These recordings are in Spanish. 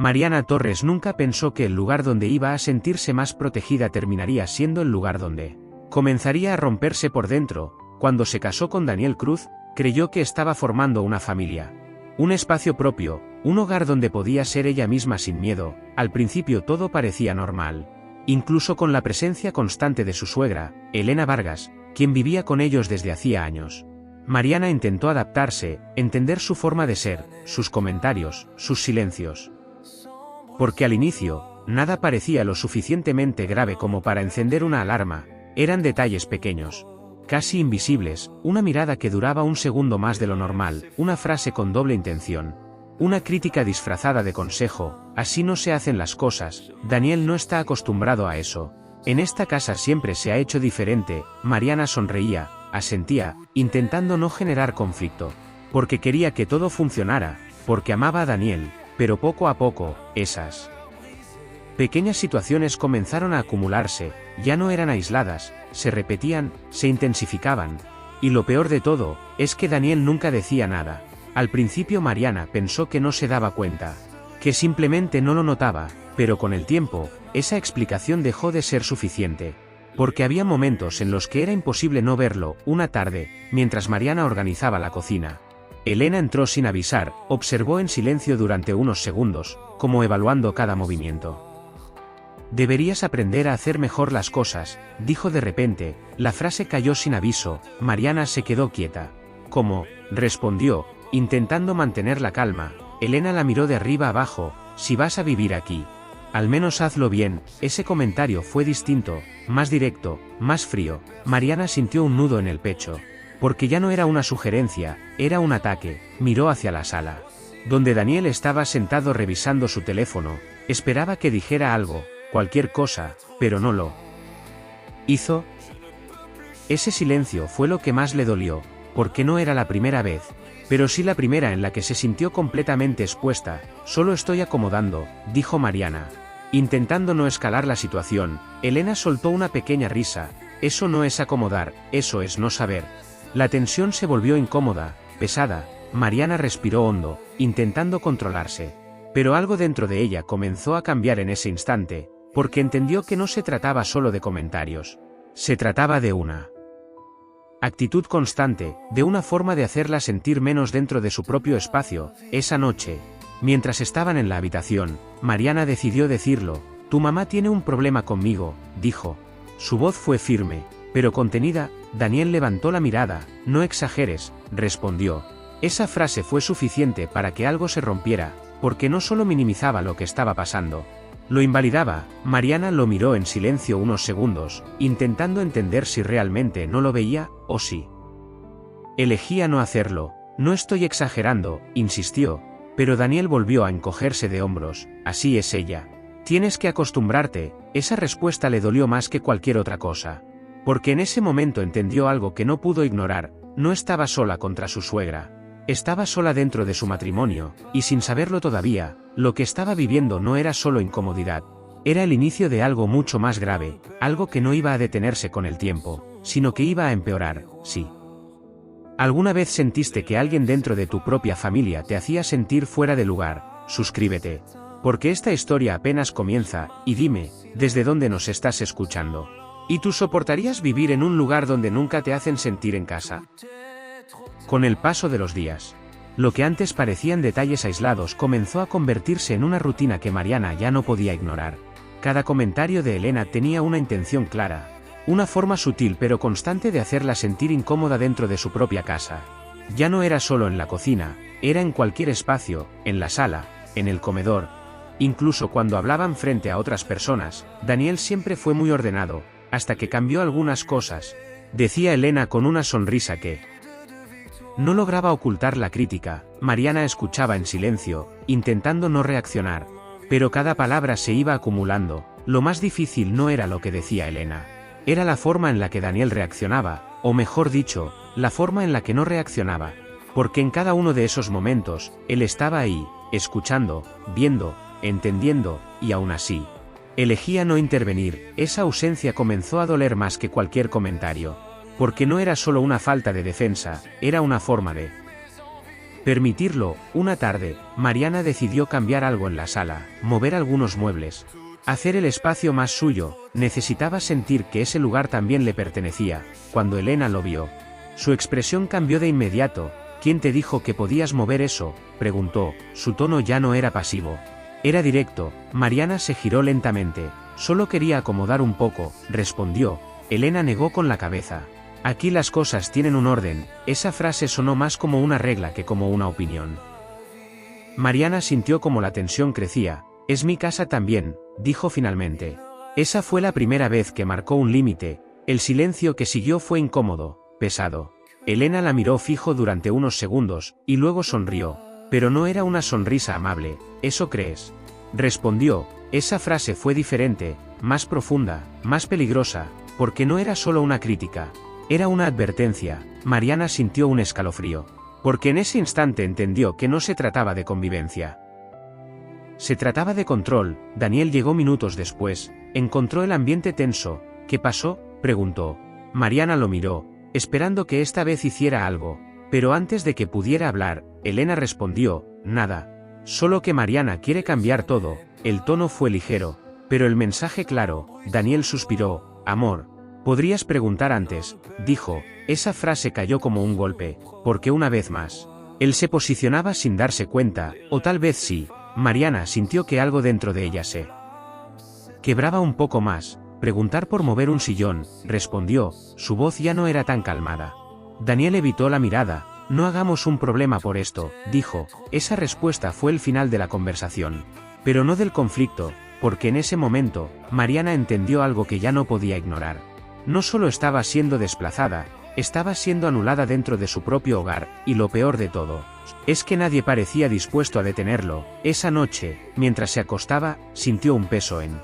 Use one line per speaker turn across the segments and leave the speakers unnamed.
Mariana Torres nunca pensó que el lugar donde iba a sentirse más protegida terminaría siendo el lugar donde comenzaría a romperse por dentro. Cuando se casó con Daniel Cruz, creyó que estaba formando una familia. Un espacio propio, un hogar donde podía ser ella misma sin miedo. Al principio todo parecía normal. Incluso con la presencia constante de su suegra, Elena Vargas, quien vivía con ellos desde hacía años. Mariana intentó adaptarse, entender su forma de ser, sus comentarios, sus silencios. Porque al inicio, nada parecía lo suficientemente grave como para encender una alarma. Eran detalles pequeños, casi invisibles, una mirada que duraba un segundo más de lo normal, una frase con doble intención, una crítica disfrazada de consejo. Así no se hacen las cosas. Daniel no está acostumbrado a eso. En esta casa siempre se ha hecho diferente. Mariana sonreía, asentía, intentando no generar conflicto, porque quería que todo funcionara, porque amaba a Daniel. Pero poco a poco, esas pequeñas situaciones comenzaron a acumularse, ya no eran aisladas, se repetían, se intensificaban. Y lo peor de todo, es que Daniel nunca decía nada. Al principio Mariana pensó que no se daba cuenta, que simplemente no lo notaba, pero con el tiempo, esa explicación dejó de ser suficiente. Porque había momentos en los que era imposible no verlo. Una tarde, mientras Mariana organizaba la cocina, Elena entró sin avisar, observó en silencio durante unos segundos, como evaluando cada movimiento. Deberías aprender a hacer mejor las cosas, dijo de repente. La frase cayó sin aviso. Mariana se quedó quieta. ¿Cómo?, respondió, intentando mantener la calma. Elena la miró de arriba abajo. Si vas a vivir aquí, al menos hazlo bien. Ese comentario fue distinto, más directo, más frío. Mariana sintió un nudo en el pecho. Porque ya no era una sugerencia, era un ataque. Miró hacia la sala, donde Daniel estaba sentado revisando su teléfono. Esperaba que dijera algo, cualquier cosa, pero no lo hizo. Ese silencio fue lo que más le dolió, porque no era la primera vez, pero sí la primera en la que se sintió completamente expuesta. Solo estoy acomodando, dijo Mariana, intentando no escalar la situación. Elena soltó una pequeña risa. Eso no es acomodar, eso es no saber. La tensión se volvió incómoda, pesada. Mariana respiró hondo, intentando controlarse. Pero algo dentro de ella comenzó a cambiar en ese instante, porque entendió que no se trataba solo de comentarios. Se trataba de una actitud constante, de una forma de hacerla sentir menos dentro de su propio espacio. Esa noche, mientras estaban en la habitación, Mariana decidió decirlo. Tu mamá tiene un problema conmigo, dijo. Su voz fue firme, pero contenida. Daniel levantó la mirada. No exageres, respondió. Esa frase fue suficiente para que algo se rompiera, porque no solo minimizaba lo que estaba pasando, lo invalidaba. Mariana lo miró en silencio unos segundos, intentando entender si realmente no lo veía, o si elegía no hacerlo. No estoy exagerando, insistió, pero Daniel volvió a encogerse de hombros. Así es ella. Tienes que acostumbrarte. Esa respuesta le dolió más que cualquier otra cosa. Porque en ese momento entendió algo que no pudo ignorar. No estaba sola contra su suegra. Estaba sola dentro de su matrimonio, y sin saberlo todavía, lo que estaba viviendo no era solo incomodidad. Era el inicio de algo mucho más grave, algo que no iba a detenerse con el tiempo, sino que iba a empeorar. Sí. ¿Alguna vez sentiste que alguien dentro de tu propia familia te hacía sentir fuera de lugar? Suscríbete. Porque esta historia apenas comienza, y dime, ¿desde dónde nos estás escuchando? ¿Y tú soportarías vivir en un lugar donde nunca te hacen sentir en casa? Con el paso de los días, lo que antes parecían detalles aislados comenzó a convertirse en una rutina que Mariana ya no podía ignorar. Cada comentario de Elena tenía una intención clara, una forma sutil pero constante de hacerla sentir incómoda dentro de su propia casa. Ya no era solo en la cocina, era en cualquier espacio, en la sala, en el comedor. Incluso cuando hablaban frente a otras personas, Daniel siempre fue muy ordenado, hasta que cambió algunas cosas, decía Elena con una sonrisa que no lograba ocultar la crítica. Mariana escuchaba en silencio, intentando no reaccionar. Pero cada palabra se iba acumulando. Lo más difícil no era lo que decía Elena. Era la forma en la que Daniel reaccionaba, o mejor dicho, la forma en la que no reaccionaba. Porque en cada uno de esos momentos, él estaba ahí, escuchando, viendo, entendiendo, y aún así, elegía no intervenir. Esa ausencia comenzó a doler más que cualquier comentario. Porque no era solo una falta de defensa, era una forma de Permitirlo. Una tarde, Mariana decidió cambiar algo en la sala, mover algunos muebles, hacer el espacio más suyo. Necesitaba sentir que ese lugar también le pertenecía. Cuando Elena lo vio, su expresión cambió de inmediato. ¿Quién te dijo que podías mover eso?, preguntó. Su tono ya no era pasivo, era directo. Mariana se giró lentamente. Solo quería acomodar un poco, respondió. Elena negó con la cabeza. Aquí las cosas tienen un orden. Esa frase sonó más como una regla que como una opinión. Mariana sintió como la tensión crecía. Es mi casa también, dijo finalmente. Esa fue la primera vez que marcó un límite. El silencio que siguió fue incómodo, pesado. Elena la miró fijo durante unos segundos, y luego sonrió. Pero no era una sonrisa amable. ¿Eso crees?, respondió. Esa frase fue diferente, más profunda, más peligrosa, porque no era solo una crítica. Era una advertencia. Mariana sintió un escalofrío, porque en ese instante entendió que no se trataba de convivencia. Se trataba de control. Daniel llegó minutos después. Encontró el ambiente tenso. ¿Qué pasó?, preguntó. Mariana lo miró, esperando que esta vez hiciera algo. Pero antes de que pudiera hablar, Elena respondió, nada. Solo que Mariana quiere cambiar todo. El tono fue ligero, pero el mensaje claro. Daniel suspiró. Amor, podrías preguntar antes, dijo. Esa frase cayó como un golpe, porque una vez más, él se posicionaba sin darse cuenta, o tal vez sí. Mariana sintió que algo dentro de ella se quebraba un poco más. Preguntar por mover un sillón, respondió. Su voz ya no era tan calmada. Daniel evitó la mirada. No hagamos un problema por esto, dijo. Esa respuesta fue el final de la conversación. Pero no del conflicto, porque en ese momento, Mariana entendió algo que ya no podía ignorar. No solo estaba siendo desplazada, estaba siendo anulada dentro de su propio hogar, y lo peor de todo, es que nadie parecía dispuesto a detenerlo. Esa noche, mientras se acostaba, sintió un peso en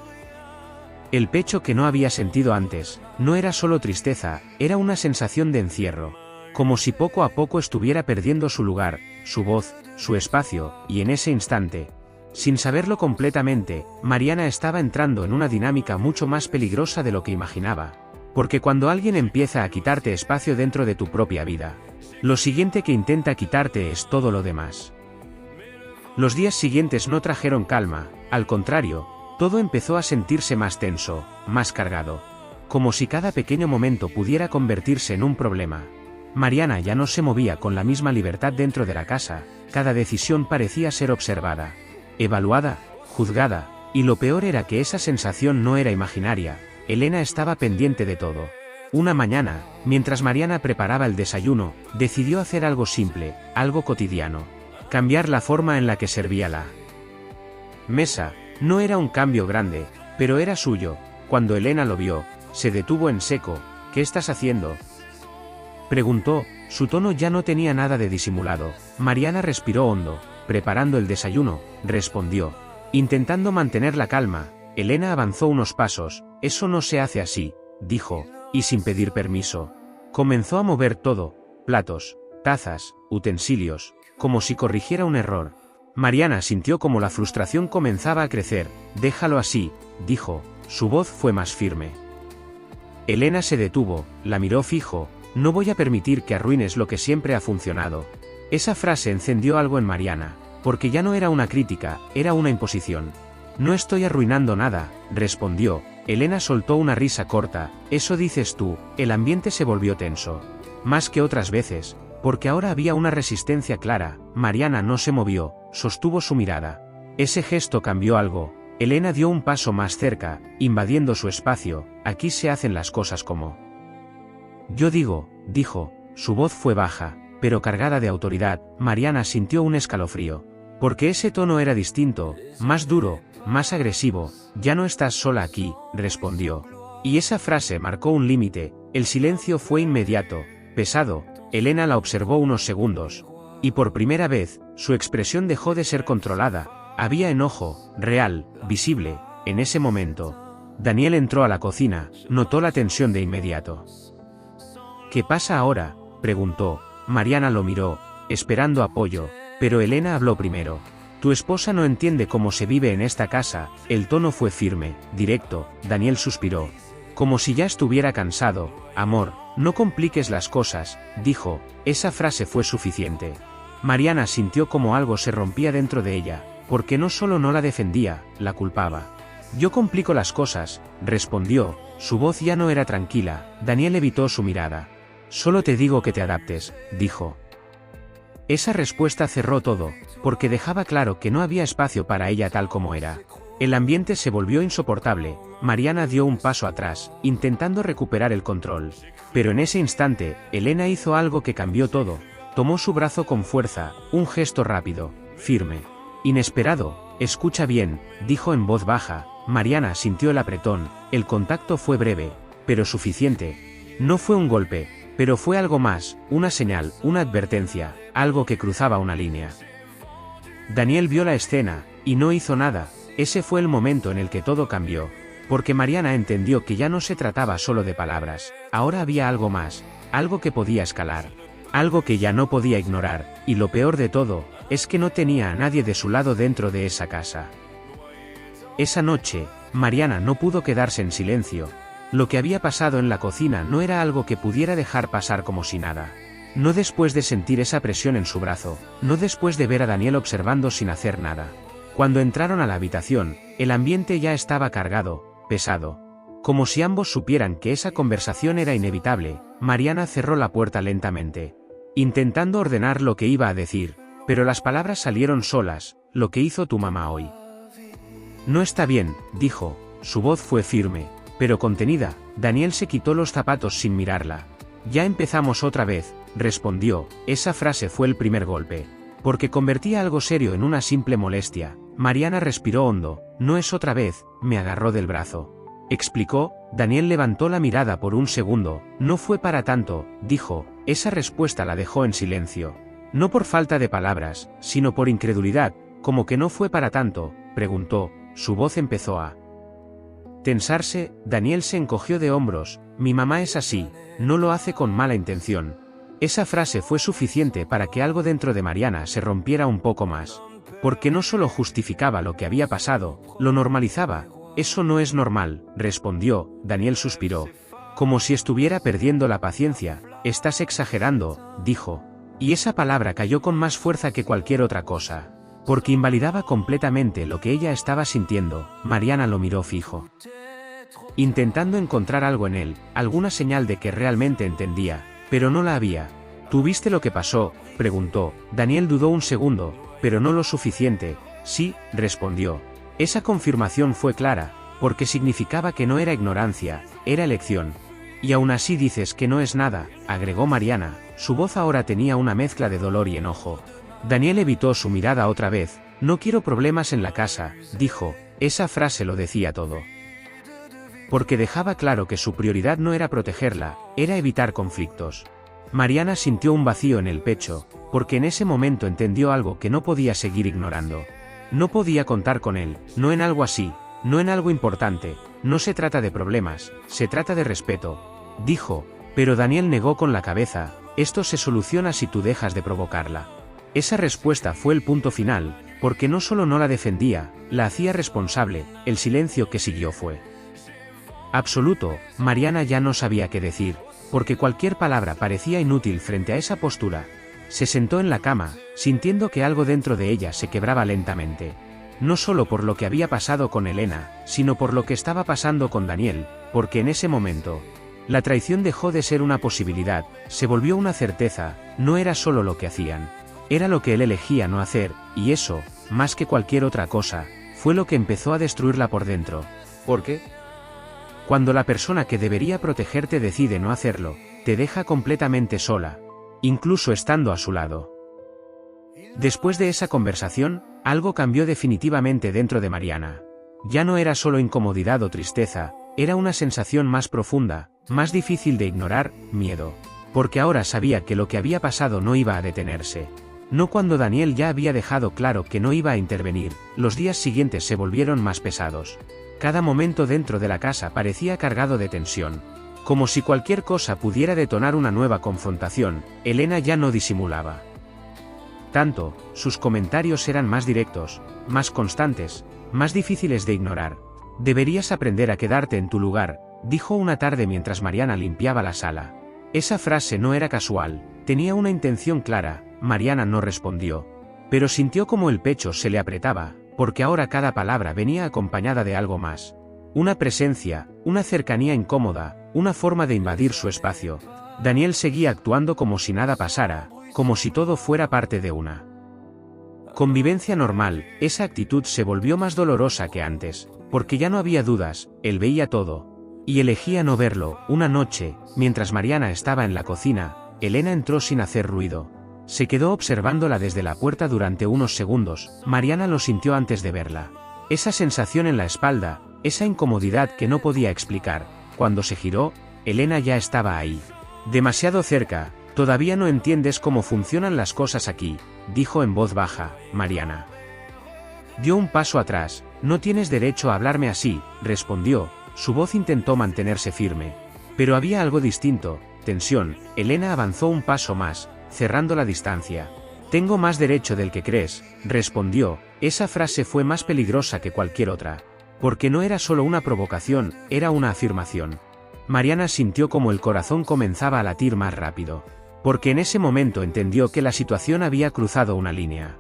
el pecho que no había sentido antes. No era solo tristeza, era una sensación de encierro. Como si poco a poco estuviera perdiendo su lugar, su voz, su espacio, y en ese instante, sin saberlo completamente, Mariana estaba entrando en una dinámica mucho más peligrosa de lo que imaginaba. Porque cuando alguien empieza a quitarte espacio dentro de tu propia vida, lo siguiente que intenta quitarte es todo lo demás. Los días siguientes no trajeron calma, al contrario, todo empezó a sentirse más tenso, más cargado. Como si cada pequeño momento pudiera convertirse en un problema. Mariana ya no se movía con la misma libertad dentro de la casa. Cada decisión parecía ser observada, evaluada, juzgada, y lo peor era que esa sensación no era imaginaria. Elena estaba pendiente de todo. Una mañana, mientras Mariana preparaba el desayuno, decidió hacer algo simple, algo cotidiano. Cambiar la forma en la que servía la mesa. No era un cambio grande, pero era suyo. Cuando Elena lo vio, se detuvo en seco. ¿Qué estás haciendo?, preguntó. Su tono ya no tenía nada de disimulado. Mariana respiró hondo. Preparando el desayuno, respondió. Intentando mantener la calma, Elena avanzó unos pasos. Eso no se hace así, dijo, y sin pedir permiso. Comenzó a mover todo, platos, tazas, utensilios, como si corrigiera un error. Mariana sintió como la frustración comenzaba a crecer. Déjalo así, dijo. Su voz fue más firme. Elena se detuvo, la miró fijo. No voy a permitir que arruines lo que siempre ha funcionado. Esa frase encendió algo en Mariana, porque ya no era una crítica, era una imposición. No estoy arruinando nada, respondió. Elena soltó una risa corta. Eso dices tú. El ambiente se volvió tenso. Más que otras veces, porque ahora había una resistencia clara. Mariana no se movió, sostuvo su mirada. Ese gesto cambió algo. Elena dio un paso más cerca, invadiendo su espacio. Aquí se hacen las cosas como yo digo, dijo. Su voz fue baja, pero cargada de autoridad. Mariana sintió un escalofrío. Porque ese tono era distinto, más duro, más agresivo. Ya no estás sola aquí, respondió. Y esa frase marcó un límite. El silencio fue inmediato, pesado. Elena la observó unos segundos. Y por primera vez, su expresión dejó de ser controlada. Había enojo, real, visible, en ese momento. Daniel entró a la cocina, notó la tensión de inmediato. ¿Qué pasa ahora?, preguntó. Mariana lo miró, esperando apoyo, pero Elena habló primero. Tu esposa no entiende cómo se vive en esta casa. El tono fue firme, directo. Daniel suspiró, como si ya estuviera cansado. Amor, no compliques las cosas, dijo. Esa frase fue suficiente. Mariana sintió como algo se rompía dentro de ella, porque no solo no la defendía, la culpaba. Yo complico las cosas, respondió, su voz ya no era tranquila. Daniel evitó su mirada. Solo te digo que te adaptes, dijo. Esa respuesta cerró todo, porque dejaba claro que no había espacio para ella tal como era. El ambiente se volvió insoportable. Mariana dio un paso atrás, intentando recuperar el control. Pero en ese instante, Elena hizo algo que cambió todo. Tomó su brazo con fuerza, un gesto rápido, firme. Inesperado. Escucha bien, dijo en voz baja. Mariana sintió el apretón. El contacto fue breve, pero suficiente. No fue un golpe, pero fue algo más, una señal, una advertencia, algo que cruzaba una línea. Daniel vio la escena, y no hizo nada. Ese fue el momento en el que todo cambió, porque Mariana entendió que ya no se trataba solo de palabras, ahora había algo más, algo que podía escalar, algo que ya no podía ignorar, y lo peor de todo, es que no tenía a nadie de su lado dentro de esa casa. Esa noche, Mariana no pudo quedarse en silencio. Lo que había pasado en la cocina no era algo que pudiera dejar pasar como si nada. No después de sentir esa presión en su brazo, no después de ver a Daniel observando sin hacer nada. Cuando entraron a la habitación, el ambiente ya estaba cargado, pesado. Como si ambos supieran que esa conversación era inevitable, Mariana cerró la puerta lentamente, intentando ordenar lo que iba a decir, pero las palabras salieron solas. Lo que hizo tu mamá hoy. No está bien, dijo, su voz fue firme, pero contenida. Daniel se quitó los zapatos sin mirarla. Ya empezamos otra vez, respondió. Esa frase fue el primer golpe, porque convertía algo serio en una simple molestia. Mariana respiró hondo. No es otra vez, me agarró del brazo. Explicó. Daniel levantó la mirada por un segundo. No fue para tanto, dijo. Esa respuesta la dejó en silencio. No por falta de palabras, sino por incredulidad. ¿Cómo que no fue para tanto?, preguntó. Su voz empezó a tensarse. Daniel se encogió de hombros. Mi mamá es así, no lo hace con mala intención. Esa frase fue suficiente para que algo dentro de Mariana se rompiera un poco más. Porque no solo justificaba lo que había pasado, lo normalizaba. Eso no es normal, respondió. Daniel suspiró. Como si estuviera perdiendo la paciencia. Estás exagerando, dijo. Y esa palabra cayó con más fuerza que cualquier otra cosa, porque invalidaba completamente lo que ella estaba sintiendo. Mariana lo miró fijo, intentando encontrar algo en él, alguna señal de que realmente entendía, pero no la había. ¿Tú viste lo que pasó?, preguntó. Daniel dudó un segundo, pero no lo suficiente. Sí, respondió. Esa confirmación fue clara, porque significaba que no era ignorancia, era elección. Y aún así dices que no es nada, agregó Mariana. Su voz ahora tenía una mezcla de dolor y enojo. Daniel evitó su mirada otra vez. No quiero problemas en la casa, dijo. Esa frase lo decía todo. Porque dejaba claro que su prioridad no era protegerla, era evitar conflictos. Mariana sintió un vacío en el pecho, porque en ese momento entendió algo que no podía seguir ignorando. No podía contar con él, no en algo así, no en algo importante. No se trata de problemas, se trata de respeto, dijo. Pero Daniel negó con la cabeza. Esto se soluciona si tú dejas de provocarla. Esa respuesta fue el punto final, porque no solo no la defendía, la hacía responsable. El silencio que siguió fue absoluto. Mariana ya no sabía qué decir, porque cualquier palabra parecía inútil frente a esa postura. Se sentó en la cama, sintiendo que algo dentro de ella se quebraba lentamente. No solo por lo que había pasado con Elena, sino por lo que estaba pasando con Daniel, porque en ese momento, la traición dejó de ser una posibilidad, se volvió una certeza. No era solo lo que hacían, era lo que él elegía no hacer, y eso, más que cualquier otra cosa, fue lo que empezó a destruirla por dentro. ¿Por qué? Cuando la persona que debería protegerte decide no hacerlo, te deja completamente sola, incluso estando a su lado. Después de esa conversación, algo cambió definitivamente dentro de Mariana. Ya no era solo incomodidad o tristeza, era una sensación más profunda, más difícil de ignorar, miedo. Porque ahora sabía que lo que había pasado no iba a detenerse. No cuando Daniel ya había dejado claro que no iba a intervenir. Los días siguientes se volvieron más pesados. Cada momento dentro de la casa parecía cargado de tensión. Como si cualquier cosa pudiera detonar una nueva confrontación. Elena ya no disimulaba tanto, sus comentarios eran más directos, más constantes, más difíciles de ignorar. Deberías aprender a quedarte en tu lugar, dijo una tarde mientras Mariana limpiaba la sala. Esa frase no era casual, tenía una intención clara. Mariana no respondió. Pero sintió como el pecho se le apretaba, porque ahora cada palabra venía acompañada de algo más. Una presencia, una cercanía incómoda, una forma de invadir su espacio. Daniel seguía actuando como si nada pasara, como si todo fuera parte de una convivencia normal. Esa actitud se volvió más dolorosa que antes, porque ya no había dudas, él veía todo. Y elegía no verlo. Una noche, mientras Mariana estaba en la cocina, Elena entró sin hacer ruido. Se quedó observándola desde la puerta durante unos segundos. Mariana lo sintió antes de verla. Esa sensación en la espalda, esa incomodidad que no podía explicar. Cuando se giró, Elena ya estaba ahí. Demasiado cerca. Todavía no entiendes cómo funcionan las cosas aquí, dijo en voz baja, Mariana. Dio un paso atrás. No tienes derecho a hablarme así, respondió. Su voz intentó mantenerse firme. Pero había algo distinto, tensión. Elena avanzó un paso más, cerrando la distancia. Tengo más derecho del que crees, respondió. Esa frase fue más peligrosa que cualquier otra. Porque no era solo una provocación, era una afirmación. Mariana sintió como el corazón comenzaba a latir más rápido. Porque en ese momento entendió que la situación había cruzado una línea.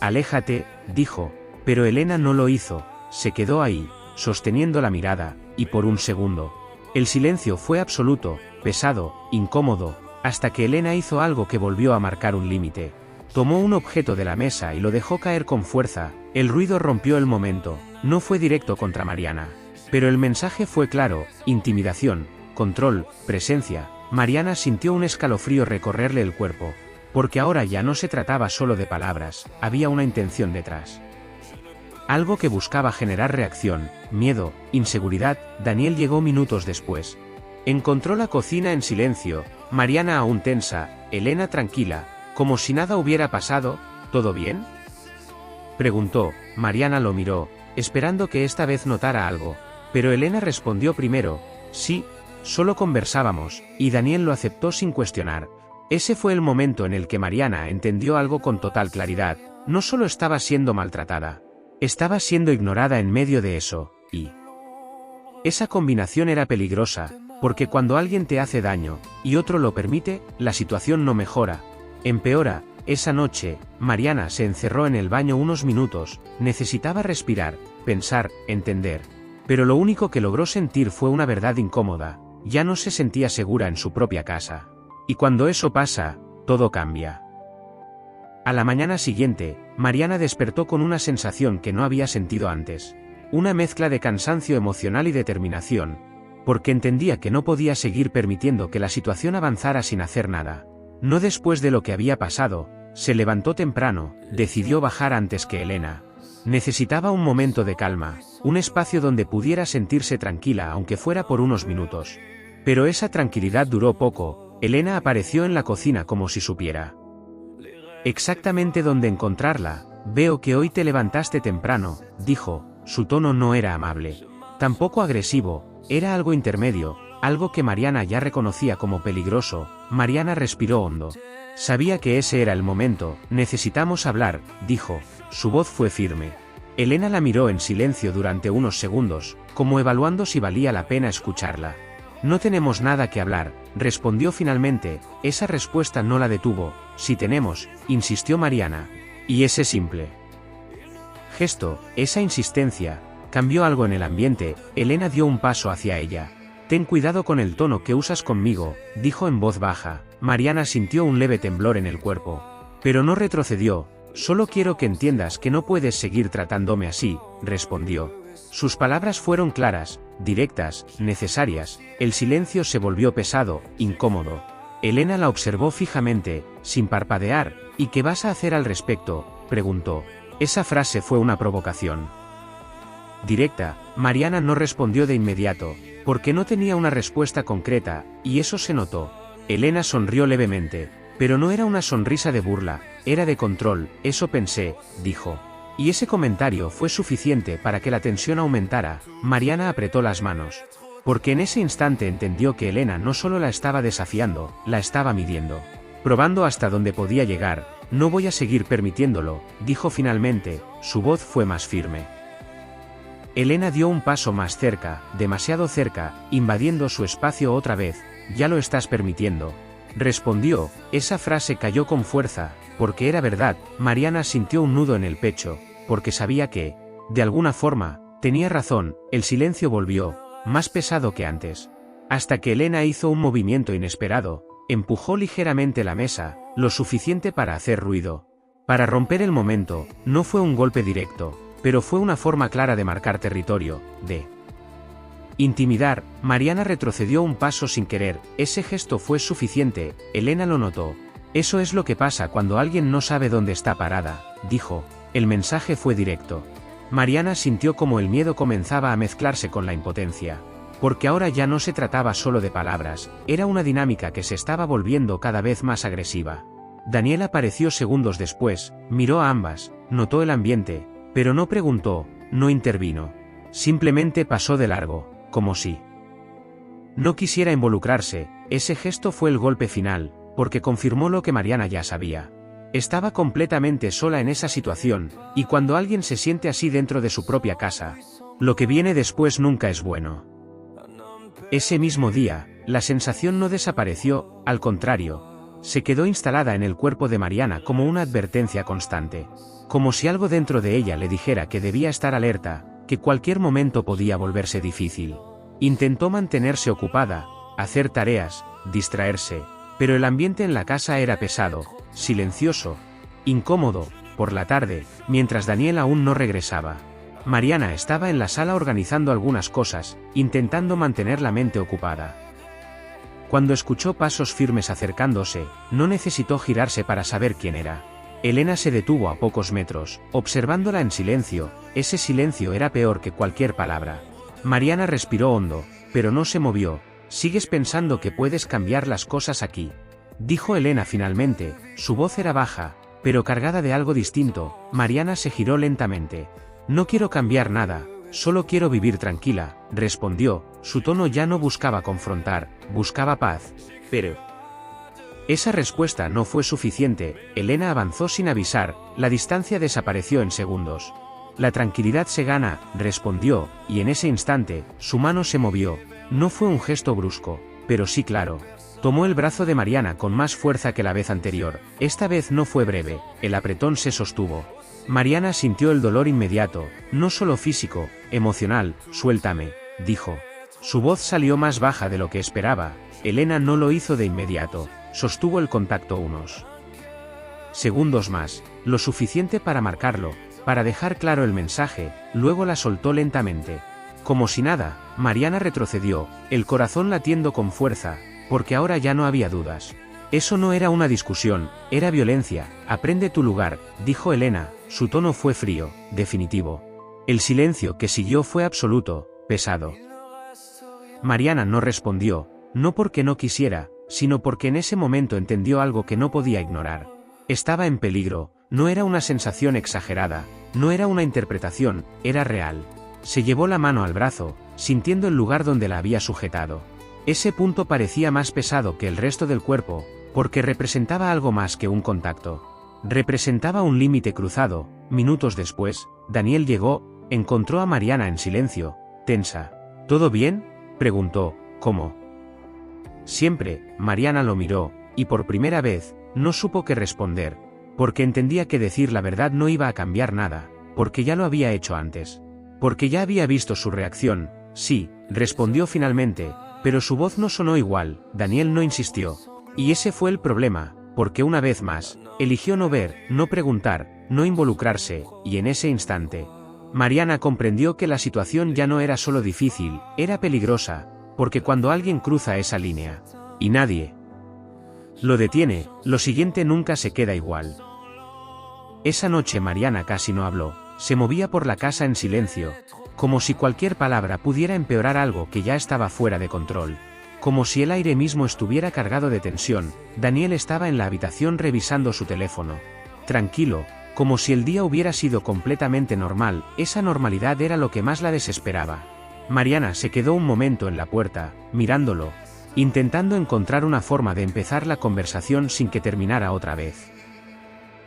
Aléjate, dijo, pero Elena no lo hizo, se quedó ahí, sosteniendo la mirada, y por un segundo. El silencio fue absoluto, pesado, incómodo, hasta que Elena hizo algo que volvió a marcar un límite. Tomó un objeto de la mesa y lo dejó caer con fuerza. El ruido rompió el momento, no fue directo contra Mariana. Pero el mensaje fue claro, intimidación, control, presencia. Mariana sintió un escalofrío recorrerle el cuerpo, porque ahora ya no se trataba solo de palabras, había una intención detrás. Algo que buscaba generar reacción, miedo, inseguridad. Daniel llegó minutos después. Encontró la cocina en silencio, Mariana aún tensa, Elena tranquila, como si nada hubiera pasado. ¿Todo bien?, preguntó. Mariana lo miró, esperando que esta vez notara algo, pero Elena respondió primero, sí, solo conversábamos, y Daniel lo aceptó sin cuestionar. Ese fue el momento en el que Mariana entendió algo con total claridad. No solo estaba siendo maltratada, estaba siendo ignorada en medio de eso, y esa combinación era peligrosa, porque cuando alguien te hace daño, y otro lo permite, la situación no mejora, empeora. Esa noche, Mariana se encerró en el baño unos minutos, necesitaba respirar, pensar, entender. Pero lo único que logró sentir fue una verdad incómoda, ya no se sentía segura en su propia casa. Y cuando eso pasa, todo cambia. A la mañana siguiente, Mariana despertó con una sensación que no había sentido antes. Una mezcla de cansancio emocional y determinación, porque entendía que no podía seguir permitiendo que la situación avanzara sin hacer nada. No después de lo que había pasado. Se levantó temprano, decidió bajar antes que Elena. Necesitaba un momento de calma, un espacio donde pudiera sentirse tranquila aunque fuera por unos minutos. Pero esa tranquilidad duró poco. Elena apareció en la cocina como si supiera exactamente dónde encontrarla. Veo que hoy te levantaste temprano, dijo. Su tono no era amable, tampoco agresivo, era algo intermedio, algo que Mariana ya reconocía como peligroso. Mariana respiró hondo. Sabía que ese era el momento. Necesitamos hablar, dijo. Su voz fue firme. Elena la miró en silencio durante unos segundos, como evaluando si valía la pena escucharla. No tenemos nada que hablar, respondió finalmente. Esa respuesta no la detuvo. Sí tenemos, insistió Mariana. Y ese simple gesto, esa insistencia, cambió algo en el ambiente. Elena dio un paso hacia ella. Ten cuidado con el tono que usas conmigo, dijo en voz baja. Mariana sintió un leve temblor en el cuerpo. Pero no retrocedió. Solo quiero que entiendas que no puedes seguir tratándome así, respondió. Sus palabras fueron claras, directas, necesarias. El silencio se volvió pesado, incómodo. Elena la observó fijamente, sin parpadear. ¿Y qué vas a hacer al respecto?, preguntó. Esa frase fue una provocación directa. Mariana no respondió de inmediato, porque no tenía una respuesta concreta, y eso se notó. Elena sonrió levemente, pero no era una sonrisa de burla, era de control. Eso pensé, dijo. Y ese comentario fue suficiente para que la tensión aumentara. Mariana apretó las manos, porque en ese instante entendió que Elena no solo la estaba desafiando, la estaba midiendo, probando hasta dónde podía llegar. No voy a seguir permitiéndolo, dijo finalmente. Su voz fue más firme. Elena dio un paso más cerca, demasiado cerca, invadiendo su espacio otra vez. Ya lo estás permitiendo. respondió. Esa frase cayó con fuerza, porque era verdad. Mariana sintió un nudo en el pecho, porque sabía que, de alguna forma, tenía razón. El silencio volvió, más pesado que antes. Hasta que Elena hizo un movimiento inesperado, empujó ligeramente la mesa, lo suficiente para hacer ruido. Para romper el momento, no fue un golpe directo, pero fue una forma clara de marcar territorio, de intimidar. Mariana retrocedió un paso sin querer. Ese gesto fue suficiente. Elena lo notó. Eso es lo que pasa cuando alguien no sabe dónde está parada, dijo. El mensaje fue directo. Mariana sintió como el miedo comenzaba a mezclarse con la impotencia. Porque ahora ya no se trataba solo de palabras, era una dinámica que se estaba volviendo cada vez más agresiva. Daniel apareció segundos después, miró a ambas, notó el ambiente, pero no preguntó, no intervino. Simplemente pasó de largo, como si no quisiera involucrarse. Ese gesto fue el golpe final, porque confirmó lo que Mariana ya sabía. Estaba completamente sola en esa situación, y cuando alguien se siente así dentro de su propia casa, lo que viene después nunca es bueno. Ese mismo día, la sensación no desapareció, al contrario, se quedó instalada en el cuerpo de Mariana como una advertencia constante, como si algo dentro de ella le dijera que debía estar alerta, que cualquier momento podía volverse difícil. Intentó mantenerse ocupada, hacer tareas, distraerse, pero el ambiente en la casa era pesado, silencioso, incómodo. Por la tarde, mientras Daniel aún no regresaba, Mariana estaba en la sala organizando algunas cosas, intentando mantener la mente ocupada. Cuando escuchó pasos firmes acercándose, no necesitó girarse para saber quién era. Elena se detuvo a pocos metros, observándola en silencio. Ese silencio era peor que cualquier palabra. Mariana respiró hondo, pero no se movió. «¿Sigues pensando que puedes cambiar las cosas aquí?», dijo Elena finalmente. Su voz era baja, pero cargada de algo distinto. Mariana se giró lentamente. «No quiero cambiar nada, solo quiero vivir tranquila», respondió. Su tono ya no buscaba confrontar, buscaba paz. Pero esa respuesta no fue suficiente. Elena avanzó sin avisar, la distancia desapareció en segundos. «La tranquilidad se gana», respondió, y en ese instante, su mano se movió. No fue un gesto brusco, pero sí claro. Tomó el brazo de Mariana con más fuerza que la vez anterior. Esta vez no fue breve, el apretón se sostuvo. Mariana sintió el dolor inmediato, no solo físico, emocional. «Suéltame», dijo. Su voz salió más baja de lo que esperaba. Elena no lo hizo de inmediato, sostuvo el contacto unos segundos más, lo suficiente para marcarlo, para dejar claro el mensaje. Luego la soltó lentamente. Como si nada, Mariana retrocedió, el corazón latiendo con fuerza, porque ahora ya no había dudas. Eso no era una discusión, era violencia. «Aprende tu lugar», dijo Elena. Su tono fue frío, definitivo. El silencio que siguió fue absoluto, pesado. Mariana no respondió, no porque no quisiera, sino porque en ese momento entendió algo que no podía ignorar. Estaba en peligro. No era una sensación exagerada, no era una interpretación, era real. Se llevó la mano al brazo, sintiendo el lugar donde la había sujetado. Ese punto parecía más pesado que el resto del cuerpo, porque representaba algo más que un contacto. Representaba un límite cruzado. Minutos después, Daniel llegó, encontró a Mariana en silencio, tensa. «¿Todo bien?», preguntó. «¿Cómo?». Siempre. Mariana lo miró, y por primera vez, no supo qué responder, porque entendía que decir la verdad no iba a cambiar nada, porque ya lo había hecho antes. Porque ya había visto su reacción. «Sí», respondió finalmente, pero su voz no sonó igual. Daniel no insistió. Y ese fue el problema, porque una vez más, eligió no ver, no preguntar, no involucrarse, y en ese instante, Mariana comprendió que la situación ya no era solo difícil, era peligrosa, porque cuando alguien cruza esa línea, y nadie lo detiene, lo siguiente nunca se queda igual. Esa noche Mariana casi no habló, se movía por la casa en silencio, como si cualquier palabra pudiera empeorar algo que ya estaba fuera de control. Como si el aire mismo estuviera cargado de tensión. Daniel estaba en la habitación revisando su teléfono. Tranquilo, como si el día hubiera sido completamente normal. Esa normalidad era lo que más la desesperaba. Mariana se quedó un momento en la puerta, mirándolo, intentando encontrar una forma de empezar la conversación sin que terminara otra vez.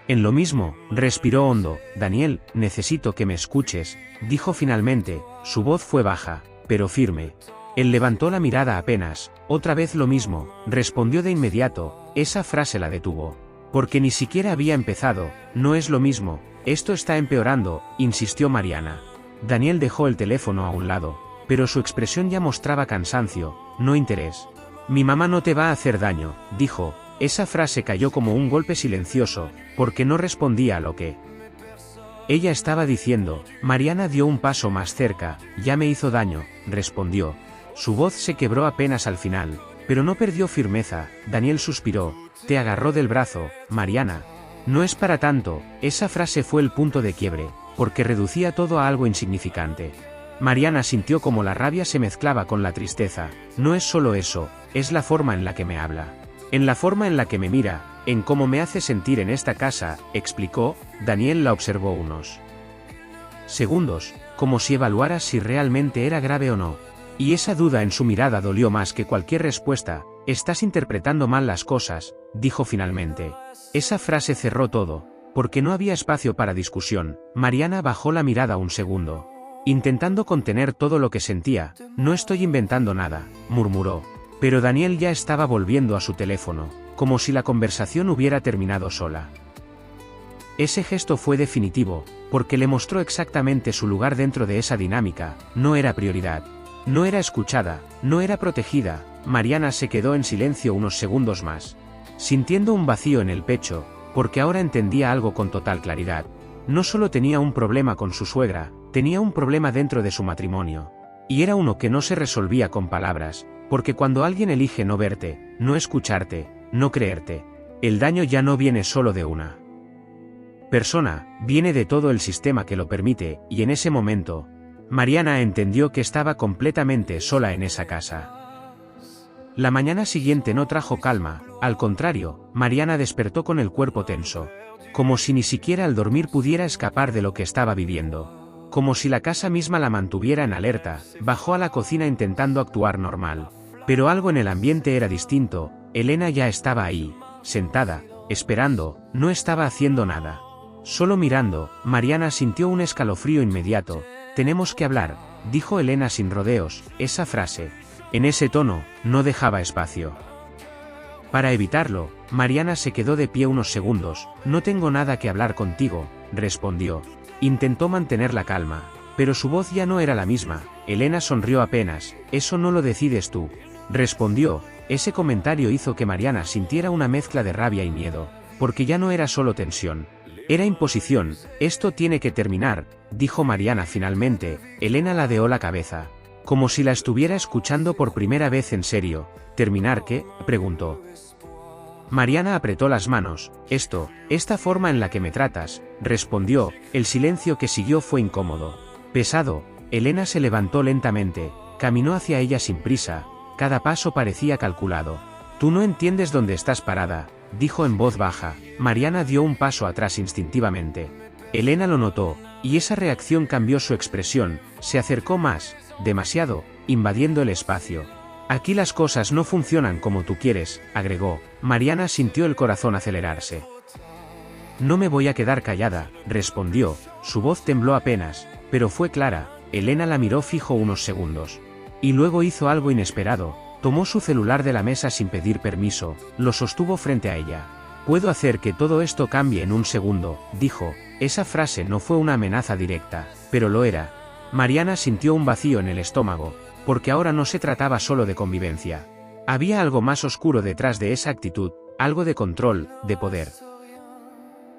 «En lo mismo», respiró hondo. «Daniel, necesito que me escuches», dijo finalmente. Su voz fue baja, pero firme. Él levantó la mirada apenas. «Otra vez lo mismo», respondió de inmediato. esa frase la detuvo. Porque ni siquiera había empezado, no es lo mismo, esto está empeorando, insistió Mariana. Daniel dejó el teléfono a un lado, pero su expresión ya mostraba cansancio, no interés. Mi mamá no te va a hacer daño, dijo. Esa frase cayó como un golpe silencioso, porque no respondía a lo que ella estaba diciendo. Mariana dio un paso más cerca. Ya me hizo daño, respondió. Su voz se quebró apenas al final, pero no perdió firmeza. Daniel suspiró. Te agarró del brazo, Mariana. No es para tanto. Esa frase fue el punto de quiebre, porque reducía todo a algo insignificante. Mariana sintió como la rabia se mezclaba con la tristeza. No es solo eso, es la forma en la que me habla. En la forma en la que me mira, en cómo me hace sentir en esta casa, explicó. Daniel la observó unos segundos, como si evaluara si realmente era grave o no. Y esa duda en su mirada dolió más que cualquier respuesta. Estás interpretando mal las cosas, dijo finalmente. Esa frase cerró todo, porque no había espacio para discusión. Mariana bajó la mirada un segundo, intentando contener todo lo que sentía. No estoy inventando nada, murmuró. Pero Daniel ya estaba volviendo a su teléfono, como si la conversación hubiera terminado sola. Ese gesto fue definitivo, porque le mostró exactamente su lugar dentro de esa dinámica. No era prioridad. No era escuchada, no era protegida. Mariana se quedó en silencio unos segundos más, sintiendo un vacío en el pecho, porque ahora entendía algo con total claridad. No solo tenía un problema con su suegra, tenía un problema dentro de su matrimonio. Y era uno que no se resolvía con palabras, porque cuando alguien elige no verte, no escucharte, no creerte, el daño ya no viene solo de una persona, viene de todo el sistema que lo permite. Y en ese momento, Mariana entendió que estaba completamente sola en esa casa. La mañana siguiente no trajo calma, al contrario, Mariana despertó con el cuerpo tenso, como si ni siquiera al dormir pudiera escapar de lo que estaba viviendo, como si la casa misma la mantuviera en alerta. Bajó a la cocina intentando actuar normal, pero algo en el ambiente era distinto. Elena ya estaba ahí, sentada, esperando. No estaba haciendo nada, solo mirando. Mariana sintió un escalofrío inmediato. Tenemos que hablar, dijo Elena sin rodeos. Esa frase, en ese tono, no dejaba espacio para evitarlo. Mariana se quedó de pie unos segundos. No tengo nada que hablar contigo, respondió. Intentó mantener la calma, pero su voz ya no era la misma. Elena sonrió apenas. Eso no lo decides tú, respondió. Ese comentario hizo que Mariana sintiera una mezcla de rabia y miedo, porque ya no era solo tensión, era imposición. Esto tiene que terminar, dijo Mariana finalmente. Elena ladeó la cabeza, como si la estuviera escuchando por primera vez en serio. ¿Terminar qué?, preguntó. Mariana apretó las manos. Esta forma en la que me tratas, respondió. El silencio que siguió fue incómodo, pesado. Elena se levantó lentamente, caminó hacia ella sin prisa. Cada paso parecía calculado. Tú no entiendes dónde estás parada, dijo en voz baja. Mariana dio un paso atrás instintivamente. Elena lo notó, y esa reacción cambió su expresión. Se acercó más, demasiado, invadiendo el espacio. Aquí las cosas no funcionan como tú quieres, agregó. Mariana sintió el corazón acelerarse. No me voy a quedar callada, respondió. Su voz tembló apenas, pero fue clara. Elena la miró fijo unos segundos. Y luego hizo algo inesperado. Tomó su celular de la mesa sin pedir permiso, lo sostuvo frente a ella. Puedo hacer que todo esto cambie en un segundo, dijo. Esa frase no fue una amenaza directa, pero lo era. Mariana sintió un vacío en el estómago, porque ahora no se trataba solo de convivencia. Había algo más oscuro detrás de esa actitud, algo de control, de poder.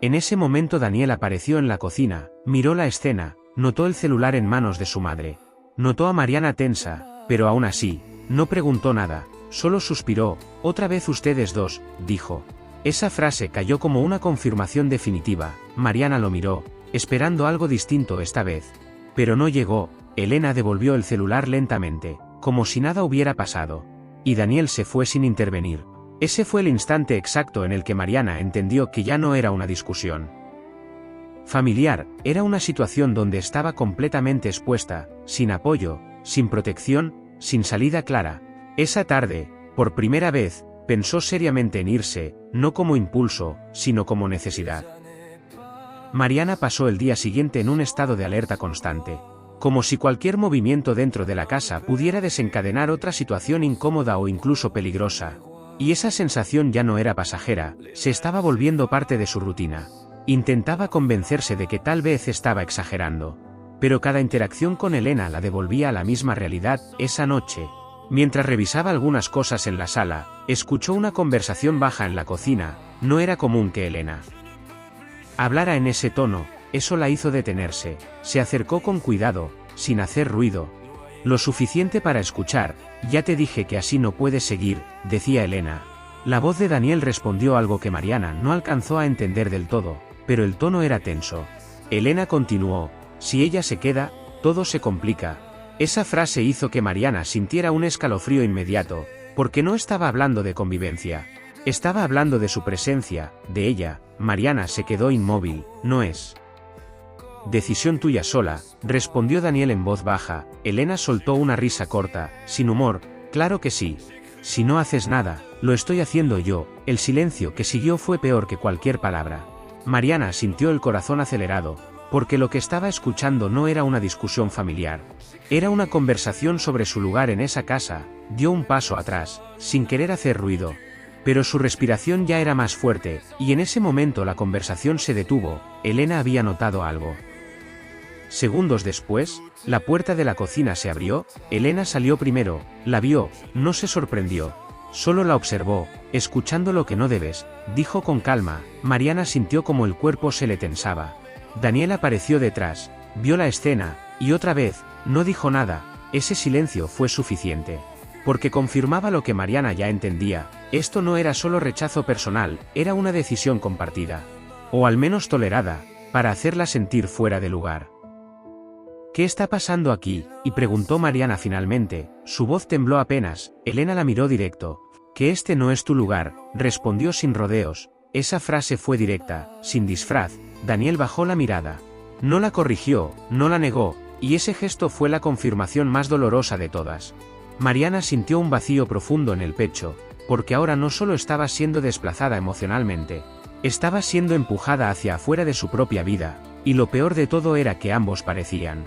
En ese momento Daniel apareció en la cocina, miró la escena, notó el celular en manos de su madre. Notó a Mariana tensa, pero aún así, no preguntó nada, solo suspiró. Otra vez ustedes dos, dijo. Esa frase cayó como una confirmación definitiva. Mariana lo miró, esperando algo distinto esta vez. Pero no llegó. Elena devolvió el celular lentamente, como si nada hubiera pasado. Y Daniel se fue sin intervenir. Ese fue el instante exacto en el que Mariana entendió que ya no era una discusión familiar, era una situación donde estaba completamente expuesta, sin apoyo, sin protección, sin salida clara. Esa tarde, por primera vez, pensó seriamente en irse, no como impulso, sino como necesidad. Mariana pasó el día siguiente en un estado de alerta constante, como si cualquier movimiento dentro de la casa pudiera desencadenar otra situación incómoda o incluso peligrosa. Y esa sensación ya no era pasajera, se estaba volviendo parte de su rutina. Intentaba convencerse de que tal vez estaba exagerando. Pero cada interacción con Elena la devolvía a la misma realidad. Esa noche, mientras revisaba algunas cosas en la sala, escuchó una conversación baja en la cocina. No era común que Elena hablara en ese tono. Eso la hizo detenerse. Se acercó con cuidado, sin hacer ruido. Lo suficiente para escuchar. Ya te dije que así no puedes seguir, decía Elena. La voz de Daniel respondió algo que Mariana no alcanzó a entender del todo, pero el tono era tenso. Elena continuó: si ella se queda, todo se complica. Esa frase hizo que Mariana sintiera un escalofrío inmediato, porque no estaba hablando de convivencia. Estaba hablando de su presencia, de ella. Mariana se quedó inmóvil. No es decisión tuya sola, respondió Daniel en voz baja. Elena soltó una risa corta, sin humor. Claro que sí. Si no haces nada, lo estoy haciendo yo. El silencio que siguió fue peor que cualquier palabra. Mariana sintió el corazón acelerado, porque lo que estaba escuchando no era una discusión familiar. Era una conversación sobre su lugar en esa casa. Dio un paso atrás, sin querer hacer ruido. Pero su respiración ya era más fuerte, y en ese momento la conversación se detuvo. Elena había notado algo. Segundos después, la puerta de la cocina se abrió. Elena salió primero, la vio, no se sorprendió. Solo la observó. Escuchando lo que no debes, dijo con calma. Mariana sintió como el cuerpo se le tensaba. Daniel apareció detrás, vio la escena, y otra vez, no dijo nada. Ese silencio fue suficiente. Porque confirmaba lo que Mariana ya entendía. Esto no era solo rechazo personal, era una decisión compartida. O al menos tolerada, para hacerla sentir fuera de lugar. ¿Qué está pasando aquí?, y preguntó Mariana finalmente. Su voz tembló apenas. Elena la miró directo. Que este no es tu lugar, respondió sin rodeos. Esa frase fue directa, sin disfraz. Daniel bajó la mirada. No la corrigió, no la negó, y ese gesto fue la confirmación más dolorosa de todas. Mariana sintió un vacío profundo en el pecho, porque ahora no solo estaba siendo desplazada emocionalmente, estaba siendo empujada hacia afuera de su propia vida, y lo peor de todo era que ambos parecían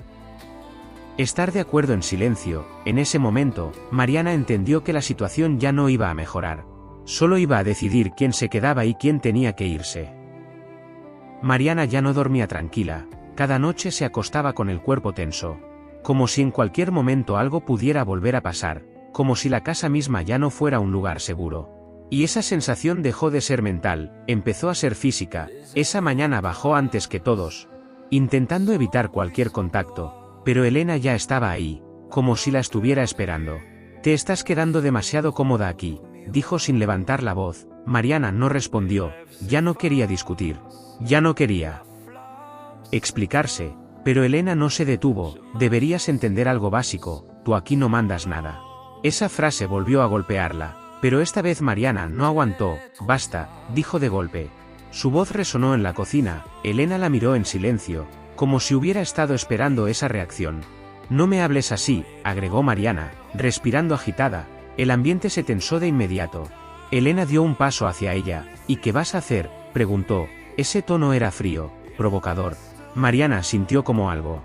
estar de acuerdo en silencio. En ese momento, Mariana entendió que la situación ya no iba a mejorar. Solo iba a decidir quién se quedaba y quién tenía que irse. Mariana ya no dormía tranquila. Cada noche se acostaba con el cuerpo tenso. Como si en cualquier momento algo pudiera volver a pasar. Como si la casa misma ya no fuera un lugar seguro. Y esa sensación dejó de ser mental, empezó a ser física. Esa mañana bajó antes que todos, intentando evitar cualquier contacto. Pero Elena ya estaba ahí, como si la estuviera esperando. Te estás quedando demasiado cómoda aquí, dijo sin levantar la voz. Mariana no respondió. Ya no quería discutir. Ya no quería explicarse. Pero Elena no se detuvo. Deberías entender algo básico. Tú aquí no mandas nada. Esa frase volvió a golpearla. Pero esta vez Mariana no aguantó. Basta, dijo de golpe. Su voz resonó en la cocina. Elena la miró en silencio, como si hubiera estado esperando esa reacción. No me hables así, agregó Mariana, respirando agitada. El ambiente se tensó de inmediato. Elena dio un paso hacia ella. ¿Y qué vas a hacer?, preguntó. Ese tono era frío, provocador. Mariana sintió como algo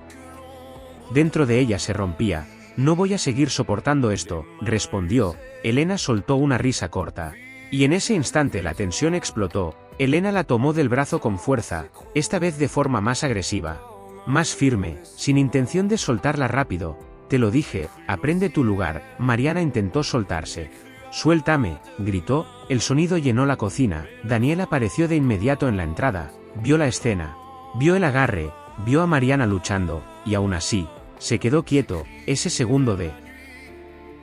dentro de ella se rompía. No voy a seguir soportando esto, respondió. Elena soltó una risa corta. Y en ese instante la tensión explotó. Elena la tomó del brazo con fuerza, esta vez de forma más agresiva, más firme, sin intención de soltarla rápido. Te lo dije, aprende tu lugar. Mariana intentó soltarse. Suéltame, gritó. El sonido llenó la cocina. Daniel apareció de inmediato en la entrada. Vio la escena. Vio el agarre. Vio a Mariana luchando, y aún así, se quedó quieto. Ese segundo de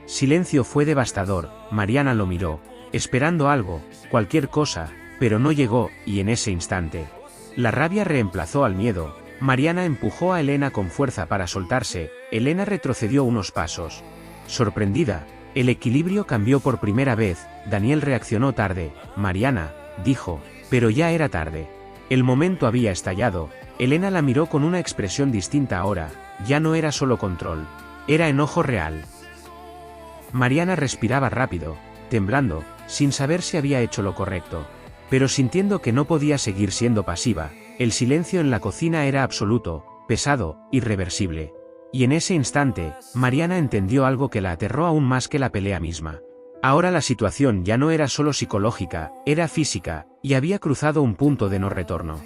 silencio fue devastador. Mariana lo miró, esperando algo, cualquier cosa, pero no llegó, y en ese instante, la rabia reemplazó al miedo. Mariana empujó a Elena con fuerza para soltarse. Elena retrocedió unos pasos. Sorprendida, el equilibrio cambió por primera vez. Daniel reaccionó tarde. Mariana, dijo, pero ya era tarde. El momento había estallado. Elena la miró con una expresión distinta ahora. Ya no era solo control. Era enojo real. Mariana respiraba rápido, temblando, sin saber si había hecho lo correcto. Pero sintiendo que no podía seguir siendo pasiva. El silencio en la cocina era absoluto, pesado, irreversible. Y en ese instante, Mariana entendió algo que la aterró aún más que la pelea misma. Ahora la situación ya no era solo psicológica, era física, y había cruzado un punto de no retorno.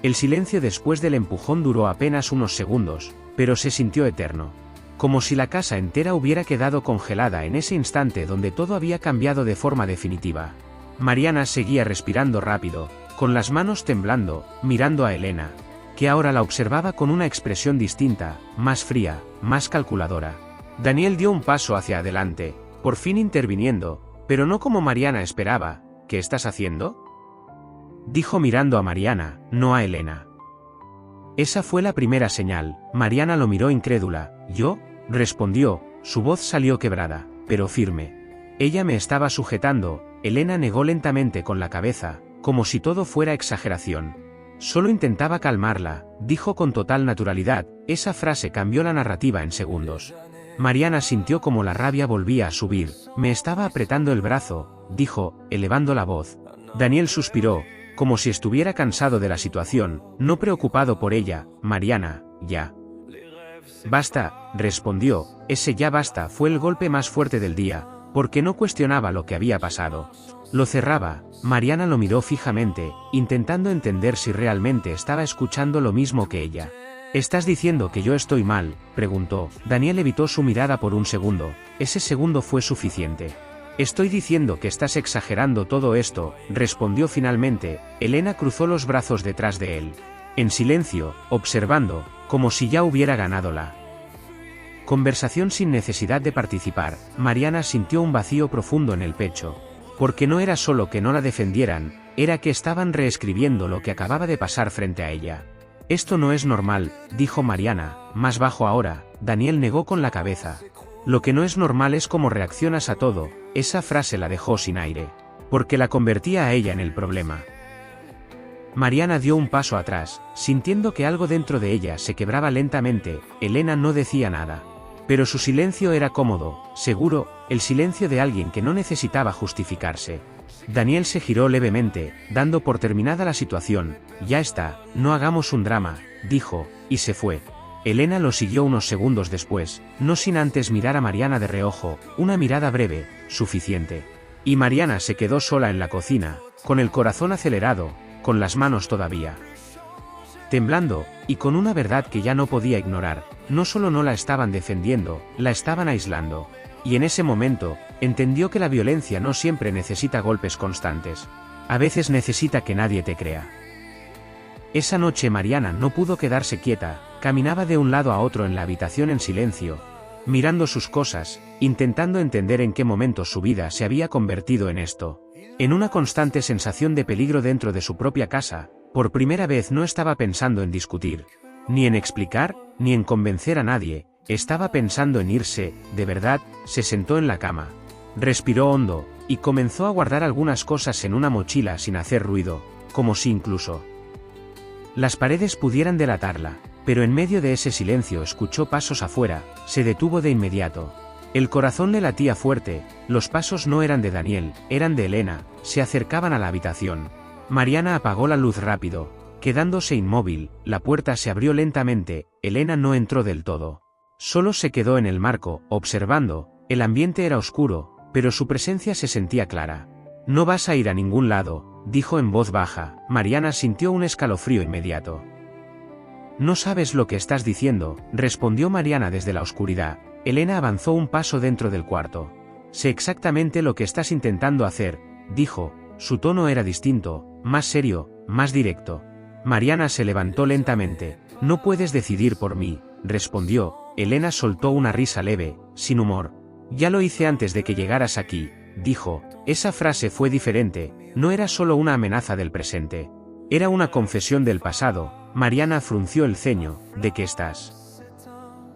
El silencio después del empujón duró apenas unos segundos, pero se sintió eterno. Como si la casa entera hubiera quedado congelada en ese instante donde todo había cambiado de forma definitiva. Mariana seguía respirando rápido, con las manos temblando, mirando a Elena, que ahora la observaba con una expresión distinta, más fría, más calculadora. Daniel dio un paso hacia adelante, por fin interviniendo, pero no como Mariana esperaba. ¿Qué estás haciendo?, dijo mirando a Mariana, no a Elena. Esa fue la primera señal. Mariana lo miró incrédula. ¿Yo?, respondió, su voz salió quebrada, pero firme. Ella me estaba sujetando. Elena negó lentamente con la cabeza, como si todo fuera exageración. Solo intentaba calmarla, dijo con total naturalidad. Esa frase cambió la narrativa en segundos. Mariana sintió como la rabia volvía a subir. Me estaba apretando el brazo, dijo, elevando la voz. Daniel suspiró, como si estuviera cansado de la situación, no preocupado por ella. Mariana, ya. Basta, respondió. Ese ya basta fue el golpe más fuerte del día, porque no cuestionaba lo que había pasado. Lo cerraba. Mariana lo miró fijamente, intentando entender si realmente estaba escuchando lo mismo que ella. ¿Estás diciendo que yo estoy mal?, preguntó. Daniel evitó su mirada por un segundo. Ese segundo fue suficiente. Estoy diciendo que estás exagerando todo esto, respondió finalmente. Elena cruzó los brazos detrás de él. En silencio, observando, como si ya hubiera ganado la conversación sin necesidad de participar. Mariana sintió un vacío profundo en el pecho. Porque no era solo que no la defendieran, era que estaban reescribiendo lo que acababa de pasar frente a ella. Esto no es normal, dijo Mariana, más bajo ahora. Daniel negó con la cabeza. Lo que no es normal es cómo reaccionas a todo. Esa frase la dejó sin aire. Porque la convertía a ella en el problema. Mariana dio un paso atrás, sintiendo que algo dentro de ella se quebraba lentamente. Elena no decía nada. Pero su silencio era cómodo, seguro, el silencio de alguien que no necesitaba justificarse. Daniel se giró levemente, dando por terminada la situación. Ya está, no hagamos un drama, dijo, y se fue. Elena lo siguió unos segundos después, no sin antes mirar a Mariana de reojo, una mirada breve, suficiente. Y Mariana se quedó sola en la cocina, con el corazón acelerado, con las manos todavía temblando, y con una verdad que ya no podía ignorar. No solo no la estaban defendiendo, la estaban aislando. Y en ese momento, entendió que la violencia no siempre necesita golpes constantes. A veces necesita que nadie te crea. Esa noche Mariana no pudo quedarse quieta, caminaba de un lado a otro en la habitación en silencio, mirando sus cosas, intentando entender en qué momento su vida se había convertido en esto. En una constante sensación de peligro dentro de su propia casa. Por primera vez no estaba pensando en discutir, ni en explicar, ni en convencer a nadie. Estaba pensando en irse. De verdad. Se sentó en la cama. Respiró hondo, y comenzó a guardar algunas cosas en una mochila sin hacer ruido, como si incluso las paredes pudieran delatarla. Pero en medio de ese silencio escuchó pasos afuera. Se detuvo de inmediato. El corazón le latía fuerte. Los pasos no eran de Daniel, eran de Elena. Se acercaban a la habitación. Mariana apagó la luz rápido, quedándose inmóvil. La puerta se abrió lentamente. Elena no entró del todo. Solo se quedó en el marco, observando. El ambiente era oscuro, pero su presencia se sentía clara. No vas a ir a ningún lado, dijo en voz baja. Mariana sintió un escalofrío inmediato. No sabes lo que estás diciendo, respondió Mariana desde la oscuridad. Elena avanzó un paso dentro del cuarto. Sé exactamente lo que estás intentando hacer, dijo. Su tono era distinto, más serio, más directo. Mariana se levantó lentamente. No puedes decidir por mí, respondió. Elena soltó una risa leve, sin humor. Ya lo hice antes de que llegaras aquí, dijo. Esa frase fue diferente, no era solo una amenaza del presente. Era una confesión del pasado. Mariana frunció el ceño. ¿De qué estás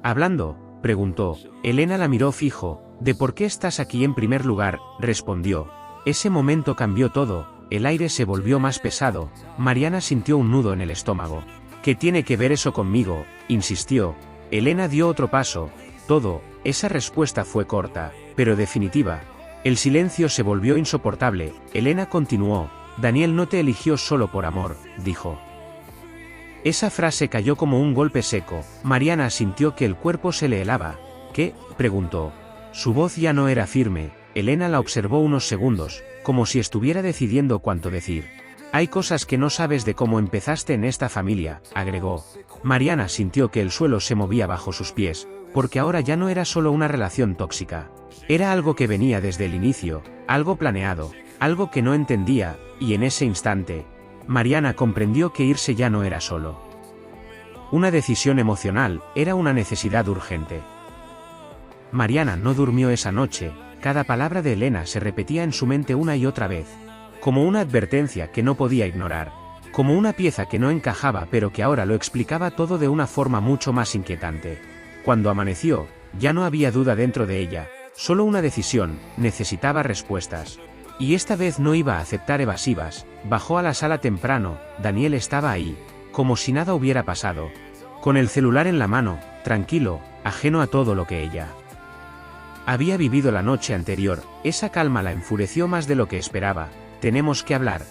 hablando?, preguntó. Elena la miró fijo. ¿De por qué estás aquí en primer lugar?, respondió. Ese momento cambió todo, el aire se volvió más pesado. Mariana sintió un nudo en el estómago. ¿Qué tiene que ver eso conmigo?, insistió. Elena dio otro paso. Todo. Esa respuesta fue corta, pero definitiva. El silencio se volvió insoportable. Elena continuó. Daniel no te eligió solo por amor, dijo. Esa frase cayó como un golpe seco. Mariana sintió que el cuerpo se le helaba. ¿Qué?, preguntó. Su voz ya no era firme, Elena la observó unos segundos, como si estuviera decidiendo cuánto decir. Hay cosas que no sabes de cómo empezaste en esta familia, agregó. Mariana sintió que el suelo se movía bajo sus pies, porque ahora ya no era solo una relación tóxica. Era algo que venía desde el inicio, algo planeado, algo que no entendía, y en ese instante, Mariana comprendió que irse ya no era solo una decisión emocional, era una necesidad urgente. Mariana no durmió esa noche, cada palabra de Elena se repetía en su mente una y otra vez, como una advertencia que no podía ignorar, como una pieza que no encajaba pero que ahora lo explicaba todo de una forma mucho más inquietante. Cuando amaneció, ya no había duda dentro de ella, solo una decisión, necesitaba respuestas. Y esta vez no iba a aceptar evasivas. Bajó a la sala temprano, Daniel estaba ahí, como si nada hubiera pasado, con el celular en la mano, tranquilo, ajeno a todo lo que ella había vivido la noche anterior. Esa calma la enfureció más de lo que esperaba. Tenemos que hablar,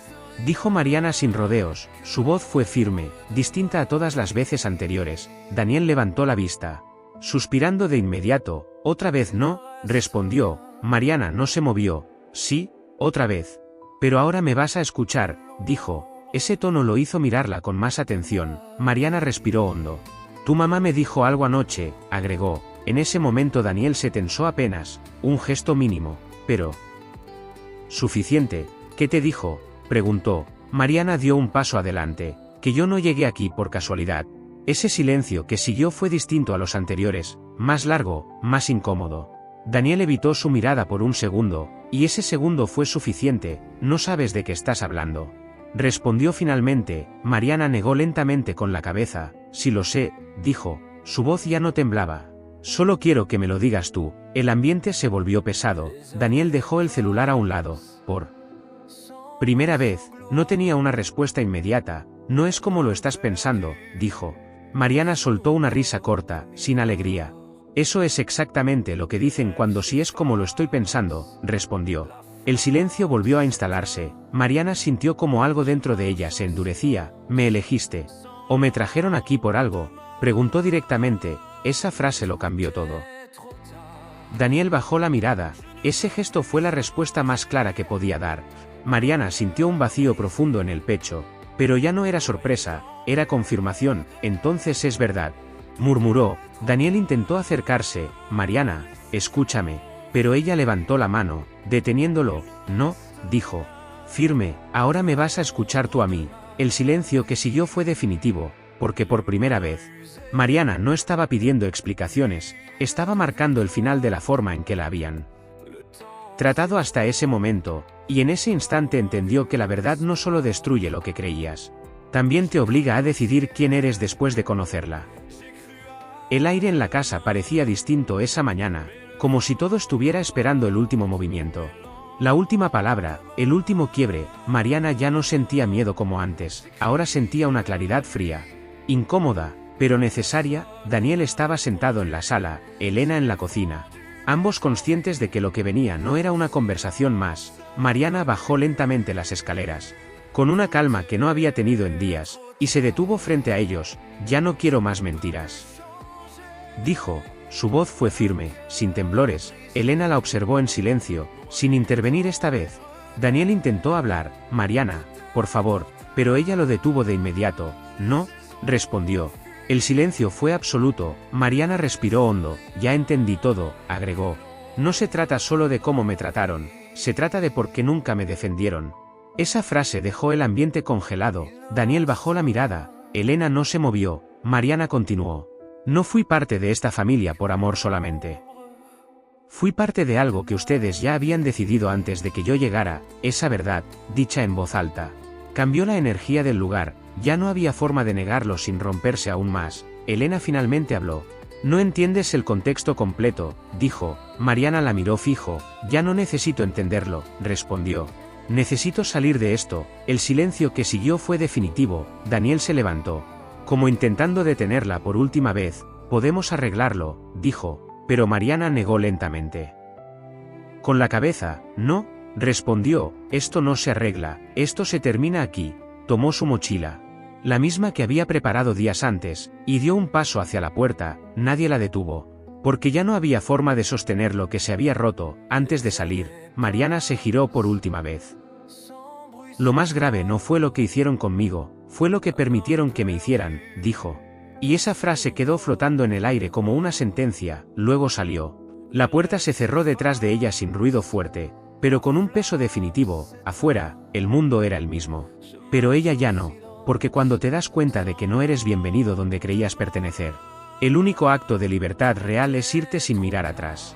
dijo Mariana sin rodeos, su voz fue firme, distinta a todas las veces anteriores. Daniel levantó la vista, suspirando de inmediato. Otra vez no, respondió. Mariana no se movió. Sí, otra vez. Pero ahora me vas a escuchar, dijo. Ese tono lo hizo mirarla con más atención. Mariana respiró hondo. Tu mamá me dijo algo anoche, agregó. En ese momento Daniel se tensó apenas, un gesto mínimo, pero... ¿Suficiente? ¿Qué te dijo?, preguntó. Mariana dio un paso adelante. Que yo no llegué aquí por casualidad. Ese silencio que siguió fue distinto a los anteriores, más largo, más incómodo. Daniel evitó su mirada por un segundo, y ese segundo fue suficiente. No sabes de qué estás hablando, respondió finalmente. Mariana negó lentamente con la cabeza. Sí lo sé, dijo, su voz ya no temblaba. Solo quiero que me lo digas tú. El ambiente se volvió pesado. Daniel dejó el celular a un lado. Por primera vez, no tenía una respuesta inmediata. No es como lo estás pensando, dijo. Mariana soltó una risa corta, sin alegría. Eso es exactamente lo que dicen cuando sí es como lo estoy pensando, respondió. El silencio volvió a instalarse. Mariana sintió como algo dentro de ella se endurecía. ¿Me elegiste? ¿O me trajeron aquí por algo?, preguntó directamente. Esa frase lo cambió todo. Daniel bajó la mirada. Ese gesto fue la respuesta más clara que podía dar. Mariana sintió un vacío profundo en el pecho, pero ya no era sorpresa, era confirmación. Entonces es verdad, murmuró. Daniel intentó acercarse. Mariana, escúchame. Pero ella levantó la mano, deteniéndolo. No, dijo. Firme, ahora me vas a escuchar tú a mí. El silencio que siguió fue definitivo, porque por primera vez, Mariana no estaba pidiendo explicaciones, estaba marcando el final de la forma en que la habían tratado hasta ese momento, y en ese instante entendió que la verdad no solo destruye lo que creías, también te obliga a decidir quién eres después de conocerla. El aire en la casa parecía distinto esa mañana, como si todo estuviera esperando el último movimiento. La última palabra, el último quiebre. Mariana ya no sentía miedo como antes, ahora sentía una claridad fría, incómoda, pero necesaria. Daniel estaba sentado en la sala, Elena en la cocina, ambos conscientes de que lo que venía no era una conversación más. Mariana bajó lentamente las escaleras, con una calma que no había tenido en días, y se detuvo frente a ellos. Ya no quiero más mentiras, dijo. Su voz fue firme, sin temblores. Elena la observó en silencio, sin intervenir esta vez. Daniel intentó hablar. Mariana, por favor, pero ella lo detuvo de inmediato. No, respondió. El silencio fue absoluto. Mariana respiró hondo. Ya entendí todo, agregó. No se trata solo de cómo me trataron, se trata de por qué nunca me defendieron. Esa frase dejó el ambiente congelado. Daniel bajó la mirada. Elena no se movió. Mariana continuó. No fui parte de esta familia por amor solamente. Fui parte de algo que ustedes ya habían decidido antes de que yo llegara. Esa verdad, dicha en voz alta, cambió la energía del lugar. Ya no había forma de negarlo sin romperse aún más. Elena finalmente habló. No entiendes el contexto completo, dijo. Mariana la miró fijo. Ya no necesito entenderlo, respondió. Necesito salir de esto. El silencio que siguió fue definitivo. Daniel se levantó, como intentando detenerla por última vez. Podemos arreglarlo, dijo, pero Mariana negó lentamente. Con la cabeza. No, respondió. Esto no se arregla, esto se termina aquí. Tomó su mochila, la misma que había preparado días antes, y dio un paso hacia la puerta. Nadie la detuvo. Porque ya no había forma de sostener lo que se había roto. Antes de salir, Mariana se giró por última vez. Lo más grave no fue lo que hicieron conmigo, fue lo que permitieron que me hicieran, dijo. Y esa frase quedó flotando en el aire como una sentencia, luego salió. La puerta se cerró detrás de ella sin ruido fuerte, pero con un peso definitivo. Afuera, el mundo era el mismo. Pero ella ya no, porque cuando te das cuenta de que no eres bienvenido donde creías pertenecer, el único acto de libertad real es irte sin mirar atrás.